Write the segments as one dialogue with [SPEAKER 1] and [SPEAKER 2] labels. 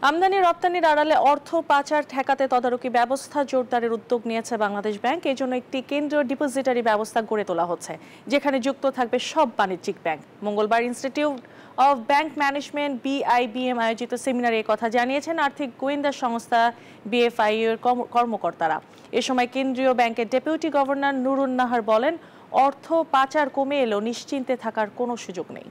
[SPEAKER 1] আমদানি রপ্তানির আড়ালে অর্থ পাচার ঠেকাতে তদারকি ব্যবস্থা জোরদারের উদ্যোগ নিয়েছে বাংলাদেশ ব্যাংক। এই জন্য একটি কেন্দ্রীয় ডিপোজিটারি ব্যবস্থা গড়ে তোলা হচ্ছে, যেখানে যুক্ত থাকবে সব বাণিজ্যিক ব্যাংক। মঙ্গলবার institute of bank management BIBM আয়োজিত সেমিনারে এই কথা জানিয়েছেন আর্থিক গোয়েন্দা সংস্থা BFIU এর কর্মকর্তারা। এ সময় কেন্দ্রীয় ব্যাংকের ডেপুটি গভর্নর নুরুন নাহার বলেন, অর্থ পাচার কমে এলেও নিশ্চিন্তে থাকার কোনো সুযোগ নেই।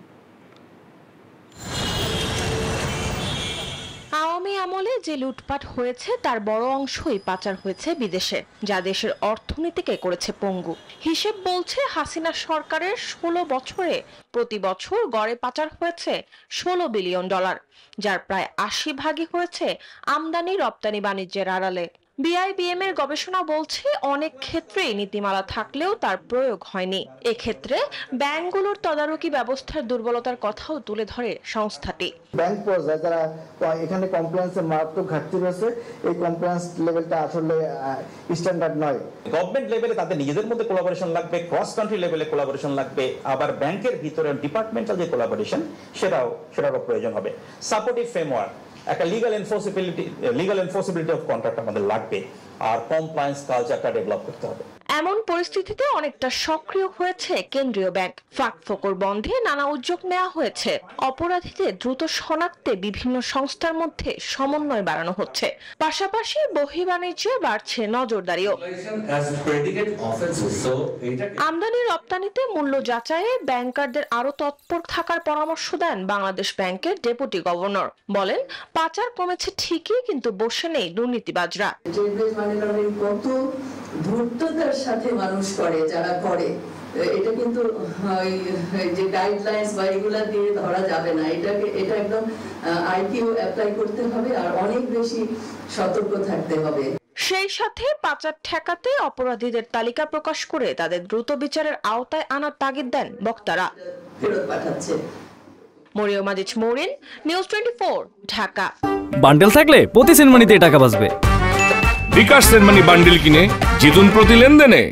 [SPEAKER 2] আওয়ামী আমলে যে লুটপাট হয়েছে তার বড় অংশই পাচার হয়েছে বিদেশে, যা দেশের অর্থনীতিকে করেছে পঙ্গু। হিসেব বলছে হাসিনা সরকারের 16 বছরে প্রতি বছর গড়ে পাচার হয়েছে $16 বিলিয়ন, যার প্রায় 80 ভাগই হয়েছে আমদানি রপ্তানি বাণিজ্যের আড়ালে। BIBM এর গবেষণা বলছে অনেক ক্ষেত্রেই নীতিমালা থাকলেও তার প্রয়োগ হয়নি। এক্ষেত্রে ব্যাংকগুলোর তদারকি ব্যবস্থার দুর্বলতার কথাও তুলে ধরে সংস্থাটি।
[SPEAKER 3] ব্যাংক পর্যায়ে যারা এখানে কমপ্লায়েন্সের মারাত্মক ঘাটতি রয়েছে, এই কমপ্লায়েন্স লেভেলটা আসলে স্ট্যান্ডার্ড নয়।
[SPEAKER 4] গভর্নমেন্ট লেভেলে তাদের নিজেদের মধ্যে কোলাবোরেশন লাগবে, ক্রস কান্ট্রি লেভেলে কোলাবোরেশন লাগবে, আবার ব্যাংকের ভিতরে ডিপার্টমেন্টাল যে কোলাবোরেশন সেটারও প্রয়োজন হবে। সাপোর্টিভ ফ্রেমওয়ার্ক, একটা লিগ্যাল এনফোর্সিবিলিটি অফ কন্ট্রাক্ট আমাদের লাগবে, আর কমপ্লায়েন্স কালচারটা ডেভেলপ করতে হবে।
[SPEAKER 2] এমন পরিস্থিতিতে অনেকটা সক্রিয় হয়েছে কেন্দ্রীয় ব্যাংক। ফাঁকফোকর বন্ধে নানা উদ্যোগ নেওয়া হয়েছে। অপরাধীদের দ্রুত শনাক্তে বিভিন্ন সংস্থার মধ্যে সমন্বয় বাড়ানো হচ্ছে। পাশাপাশি বহির্বাণিজ্যে বাড়ছে নজরদারিও। আমদানি রপ্তানিতে মূল্য যাচাইয়ে ব্যাংকারদের আরো তৎপর থাকার পরামর্শ দেন বাংলাদেশ ব্যাংকের ডেপুটি গভর্নর। বলেন, পাচার কমেছে ঠিকই, কিন্তু বসে নেই দুর্নীতিবাজরা।
[SPEAKER 5] ধূর্ততার সাথে মানুষ করে, যারা করে এটা কিন্তু যে গাইডলাইন্স বা এগুলা দিয়ে ধরা যাবে না। এটা একদম IQ অ্যাপ্লাই করতে হবে আর অনেক বেশি সতর্ক থাকতে হবে।
[SPEAKER 2] সেই সাথে পাচার ঠেকাতে অপরাধীদের তালিকা প্রকাশ করে তাদের দ্রুত বিচারের আওতায় আনার তাগিদ দেন বক্তারা।
[SPEAKER 5] ফেরত পাঠাচ্ছে।
[SPEAKER 2] মরিয়ম আজিজ মরিন, নিউজ 24, ঢাকা।
[SPEAKER 6] বান্ডেল থাকলে প্রতি সেনমানিতে টাকা বাঁচবে।
[SPEAKER 7] বিকাশ সেনমানি বান্ডেল কিনে জিতুন প্রতি লেনদেনে।